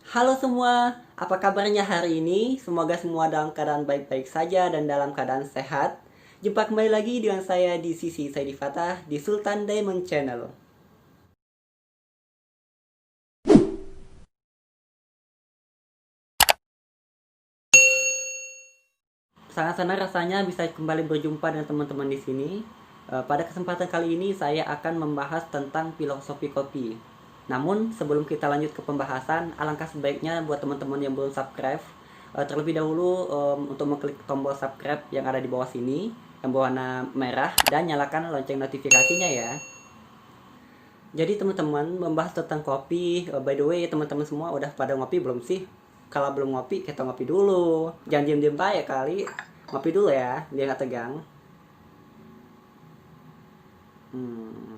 Halo semua, apa kabarnya hari ini? Semoga semua dalam keadaan baik-baik saja dan dalam keadaan sehat. Jumpa kembali lagi dengan saya di Sisi Saidi Fatah di Sultan Diamond Channel. Sangat senang rasanya bisa kembali berjumpa dengan teman-teman di sini. Pada kesempatan kali ini saya akan membahas tentang filosofi kopi. Namun sebelum kita lanjut ke pembahasan, alangkah sebaiknya buat teman-teman yang belum subscribe, terlebih dahulu untuk mengklik tombol subscribe yang ada di bawah sini, yang berwarna merah, dan nyalakan lonceng notifikasinya ya. Jadi teman-teman membahas tentang kopi. By the way teman-teman semua udah pada ngopi belum sih? Kalau belum ngopi kita ngopi dulu. Jangan diem-diem ya kali. Ngopi dulu ya, dia nggak tegang. Hmm.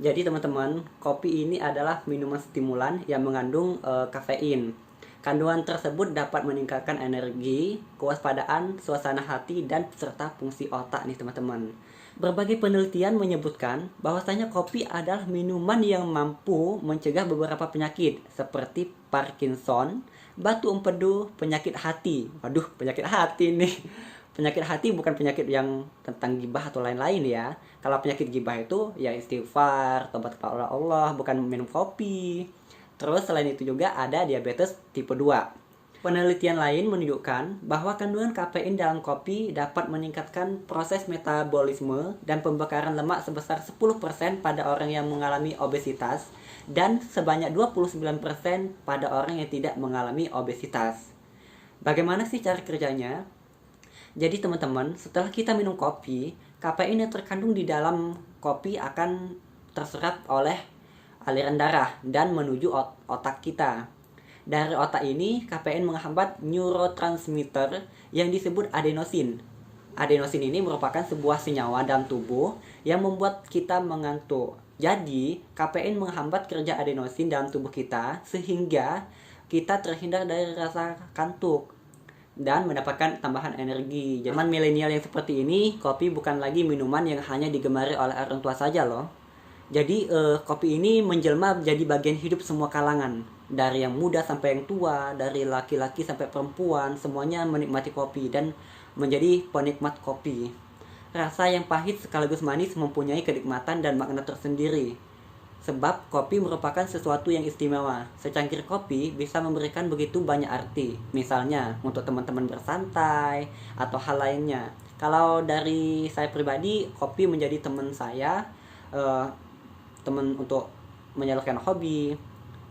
Jadi teman-teman, kopi ini adalah minuman stimulan yang mengandung kafein. Kandungan tersebut dapat meningkatkan energi, kewaspadaan, suasana hati, dan serta fungsi otak nih teman-teman. Berbagai penelitian menyebutkan bahwasanya kopi adalah minuman yang mampu mencegah beberapa penyakit seperti Parkinson, batu empedu, penyakit hati. Waduh, penyakit hati nih. Penyakit hati bukan penyakit yang tentang gibah atau lain-lain ya. Kalau penyakit gibah itu ya istighfar, tobat kepada Allah, bukan minum kopi. Terus selain itu juga ada diabetes tipe 2. Penelitian lain menunjukkan bahwa kandungan kafein dalam kopi dapat meningkatkan proses metabolisme dan pembakaran lemak sebesar 10% pada orang yang mengalami obesitas dan sebanyak 29% pada orang yang tidak mengalami obesitas. Bagaimana sih cara kerjanya? Jadi teman-teman, setelah kita minum kopi, kafein yang terkandung di dalam kopi akan terserap oleh aliran darah dan menuju otak kita. Dari otak ini, kafein menghambat neurotransmitter yang disebut adenosin. Adenosin ini merupakan sebuah senyawa dalam tubuh yang membuat kita mengantuk. Jadi, kafein menghambat kerja adenosin dalam tubuh kita sehingga kita terhindar dari rasa kantuk dan mendapatkan tambahan energi. Zaman milenial yang seperti ini, kopi bukan lagi minuman yang hanya digemari oleh orang tua saja loh. Jadi kopi ini menjelma menjadi bagian hidup semua kalangan. Dari yang muda sampai yang tua, dari laki-laki sampai perempuan, semuanya menikmati kopi dan menjadi penikmat kopi. Rasa yang pahit sekaligus manis mempunyai kenikmatan dan makna tersendiri. Sebab kopi merupakan sesuatu yang istimewa. Secangkir kopi bisa memberikan begitu banyak arti. Misalnya untuk teman-teman bersantai atau hal lainnya. Kalau dari saya pribadi, kopi menjadi teman saya, eh, teman untuk menyalurkan hobi.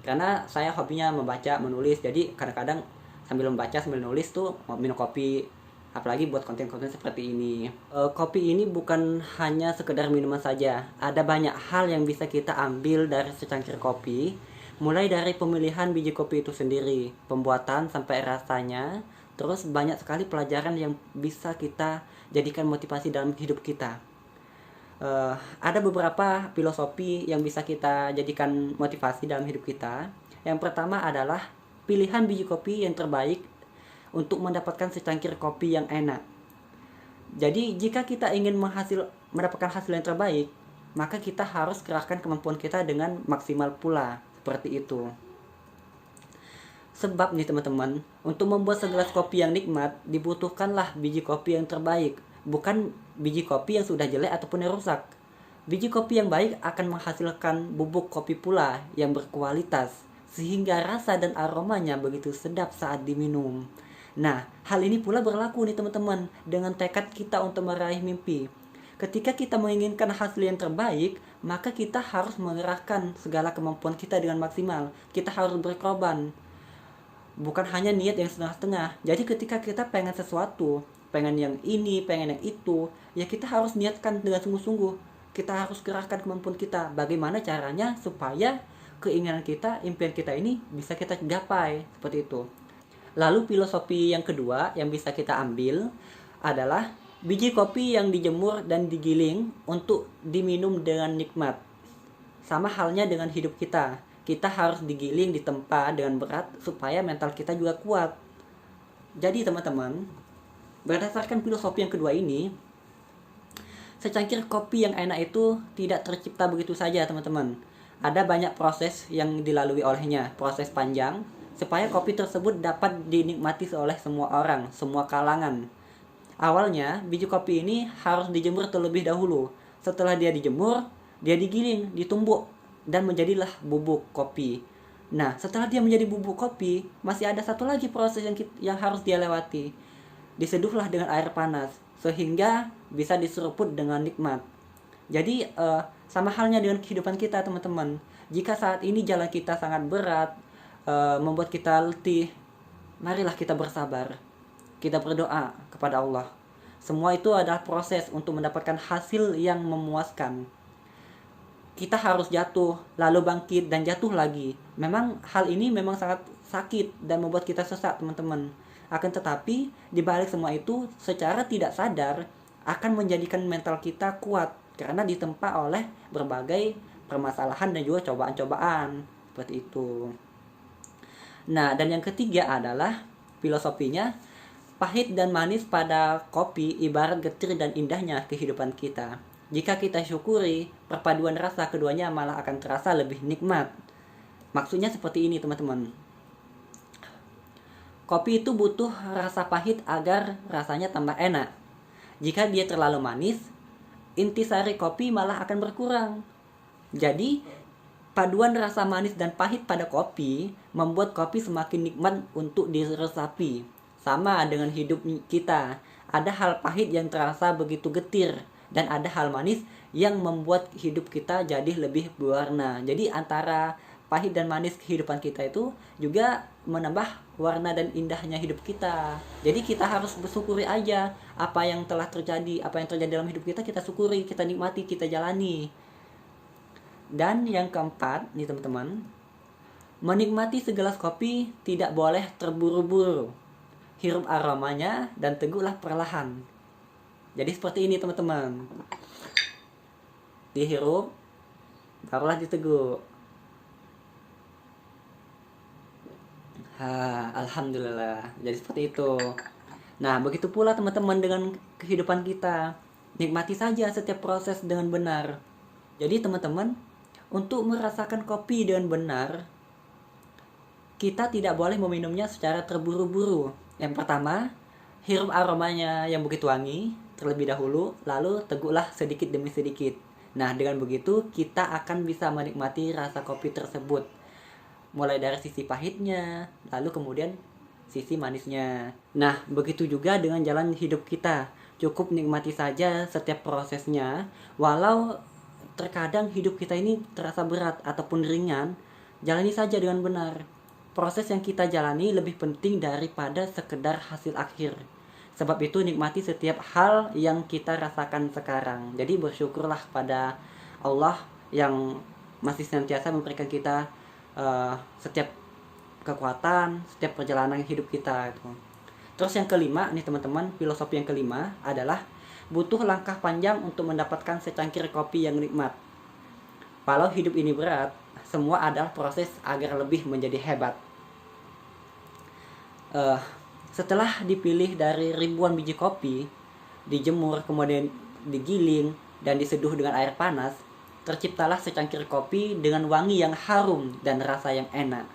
Karena saya hobinya membaca, menulis. Jadi kadang-kadang sambil membaca sambil nulis tuh minum kopi, apalagi buat konten-konten seperti ini. Kopi ini bukan hanya sekedar minuman saja. Ada banyak hal yang bisa kita ambil dari secangkir kopi, mulai dari pemilihan biji kopi itu sendiri, pembuatan sampai rasanya. Terus banyak sekali pelajaran yang bisa kita jadikan motivasi dalam hidup kita. Ada beberapa filosofi yang bisa kita jadikan motivasi dalam hidup kita. Yang pertama adalah pilihan biji kopi yang terbaik untuk mendapatkan secangkir kopi yang enak. Jadi jika kita ingin mendapatkan hasil yang terbaik, maka kita harus kerahkan kemampuan kita dengan maksimal pula. Seperti itu. Sebab nih teman-teman, untuk membuat segelas kopi yang nikmat, dibutuhkanlah biji kopi yang terbaik. Bukan biji kopi yang sudah jelek ataupun yang rusak. Biji kopi yang baik akan menghasilkan bubuk kopi pula yang berkualitas, sehingga rasa dan aromanya begitu sedap saat diminum. Nah, hal ini pula berlaku nih teman-teman dengan tekad kita untuk meraih mimpi. Ketika kita menginginkan hasil yang terbaik, maka kita harus mengerahkan segala kemampuan kita dengan maksimal. Kita harus berkorban. Bukan hanya niat yang setengah-setengah. Jadi ketika kita pengen sesuatu, pengen yang ini, pengen yang itu, ya kita harus niatkan dengan sungguh-sungguh. Kita harus kerahkan kemampuan kita. Bagaimana caranya supaya keinginan kita, impian kita ini bisa kita gapai. Seperti itu. Lalu filosofi yang kedua yang bisa kita ambil adalah biji kopi yang dijemur dan digiling untuk diminum dengan nikmat. Sama halnya dengan hidup kita. Kita harus digiling di tempat dengan berat supaya mental kita juga kuat. Jadi teman-teman, berdasarkan filosofi yang kedua ini, secangkir kopi yang enak itu tidak tercipta begitu saja teman-teman. Ada banyak proses yang dilalui olehnya, proses panjang, supaya kopi tersebut dapat dinikmati oleh semua orang, semua kalangan. Awalnya, biji kopi ini harus dijemur terlebih dahulu. Setelah dia dijemur, dia digiling, ditumbuk, dan menjadilah bubuk kopi. Nah, setelah dia menjadi bubuk kopi, masih ada satu lagi proses yang harus dia lewati. Diseduhlah dengan air panas, sehingga bisa diseruput dengan nikmat. Jadi, sama halnya dengan kehidupan kita, teman-teman. Jika saat ini jalan kita sangat berat, membuat kita letih, marilah kita bersabar. Kita berdoa kepada Allah. Semua itu adalah proses untuk mendapatkan hasil yang memuaskan. Kita harus jatuh, lalu bangkit dan jatuh lagi. Memang hal ini memang sangat sakit dan membuat kita sesak, teman-teman. Akan tetapi, di balik semua itu, secara tidak sadar akan menjadikan mental kita kuat karena ditempa oleh berbagai permasalahan dan juga cobaan-cobaan seperti itu. Nah, dan yang ketiga adalah filosofinya, pahit dan manis pada kopi ibarat getir dan indahnya kehidupan kita. Jika kita syukuri, perpaduan rasa keduanya malah akan terasa lebih nikmat. Maksudnya seperti ini, teman-teman. Kopi itu butuh rasa pahit agar rasanya tambah enak. Jika dia terlalu manis, intisari kopi malah akan berkurang. Jadi, paduan rasa manis dan pahit pada kopi membuat kopi semakin nikmat untuk diresapi. Sama dengan hidup kita, ada hal pahit yang terasa begitu getir dan ada hal manis yang membuat hidup kita jadi lebih berwarna. Jadi antara pahit dan manis kehidupan kita itu juga menambah warna dan indahnya hidup kita. Jadi kita harus bersyukuri aja apa yang telah terjadi, apa yang terjadi dalam hidup kita, kita syukuri, kita nikmati, kita jalani. Dan yang keempat nih teman-teman, menikmati segelas kopi tidak boleh terburu-buru. Hirup aromanya dan teguklah perlahan. Jadi seperti ini teman-teman. Dihirup, barulah diteguk. Alhamdulillah. Jadi seperti itu. Nah, begitu pula teman-teman dengan kehidupan kita. Nikmati saja setiap proses dengan benar. Jadi teman-teman, untuk merasakan kopi dengan benar, kita tidak boleh meminumnya secara terburu-buru. Yang pertama, hirup aromanya yang begitu wangi terlebih dahulu, lalu teguklah sedikit demi sedikit. Nah, dengan begitu kita akan bisa menikmati rasa kopi tersebut. Mulai dari sisi pahitnya, lalu kemudian sisi manisnya. Nah, begitu juga dengan jalan hidup kita. Cukup nikmati saja setiap prosesnya, walau terkadang hidup kita ini terasa berat ataupun ringan, jalani saja dengan benar. Proses yang kita jalani lebih penting daripada sekedar hasil akhir. Sebab itu nikmati setiap hal yang kita rasakan sekarang. Jadi bersyukurlah pada Allah yang masih senantiasa memberikan kita setiap kekuatan, setiap perjalanan hidup kita itu. Terus yang kelima nih teman-teman, filosofi yang kelima adalah butuh langkah panjang untuk mendapatkan secangkir kopi yang nikmat. Walau hidup ini berat, semua adalah proses agar lebih menjadi hebat. Setelah dipilih dari ribuan biji kopi, dijemur, kemudian digiling dan diseduh dengan air panas, terciptalah secangkir kopi dengan wangi yang harum dan rasa yang enak.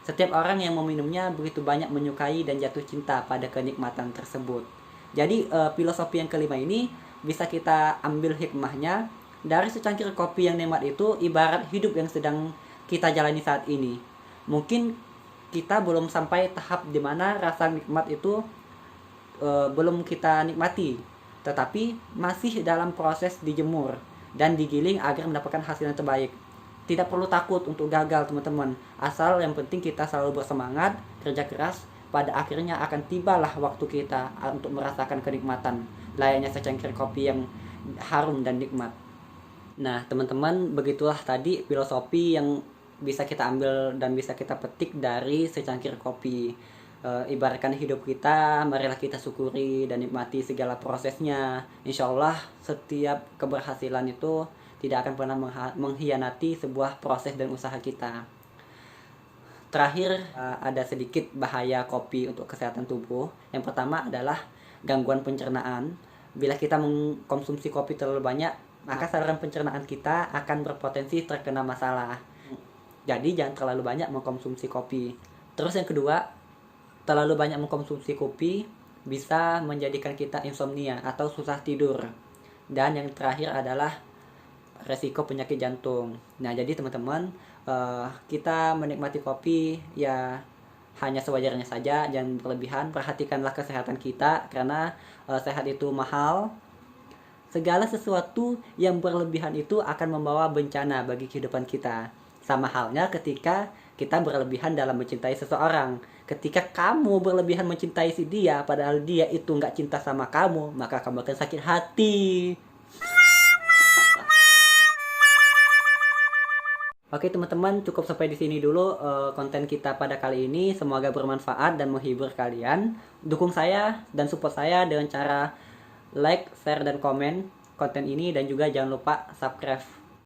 Setiap orang yang meminumnya begitu banyak menyukai dan jatuh cinta pada kenikmatan tersebut. Jadi filosofi yang kelima ini bisa kita ambil hikmahnya dari secangkir kopi yang nikmat itu ibarat hidup yang sedang kita jalani saat ini. Mungkin kita belum sampai tahap dimana rasa nikmat itu belum kita nikmati, tetapi masih dalam proses dijemur dan digiling agar mendapatkan hasil yang terbaik. Tidak perlu takut untuk gagal teman-teman, asal yang penting kita selalu bersemangat, kerja keras. Pada akhirnya akan tibalah waktu kita untuk merasakan kenikmatan layaknya secangkir kopi yang harum dan nikmat. Nah teman-teman, begitulah tadi filosofi yang bisa kita ambil dan bisa kita petik dari secangkir kopi. Ibaratkan hidup kita, marilah kita syukuri dan nikmati segala prosesnya. Insya Allah setiap keberhasilan itu tidak akan pernah mengkhianati sebuah proses dan usaha kita. Terakhir, ada sedikit bahaya kopi untuk kesehatan tubuh. Yang pertama adalah gangguan pencernaan. Bila kita mengkonsumsi kopi terlalu banyak, maka saluran pencernaan kita akan berpotensi terkena masalah. Jadi jangan terlalu banyak mengkonsumsi kopi. Terus yang kedua, terlalu banyak mengkonsumsi kopi bisa menjadikan kita insomnia atau susah tidur. Dan yang terakhir adalah resiko penyakit jantung. Nah, jadi teman-teman, kita menikmati kopi ya hanya sewajarnya saja, jangan berlebihan. Perhatikanlah kesehatan kita karena sehat itu mahal. Segala sesuatu yang berlebihan itu akan membawa bencana bagi kehidupan kita. Sama halnya ketika kita berlebihan dalam mencintai seseorang. Ketika kamu berlebihan mencintai si dia, padahal dia itu nggak cinta sama kamu, maka kamu akan sakit hati. Oke teman-teman, cukup sampai di sini dulu konten kita pada kali ini. Semoga bermanfaat dan menghibur kalian. Dukung saya dan support saya dengan cara like, share, dan komen konten ini. Dan juga jangan lupa subscribe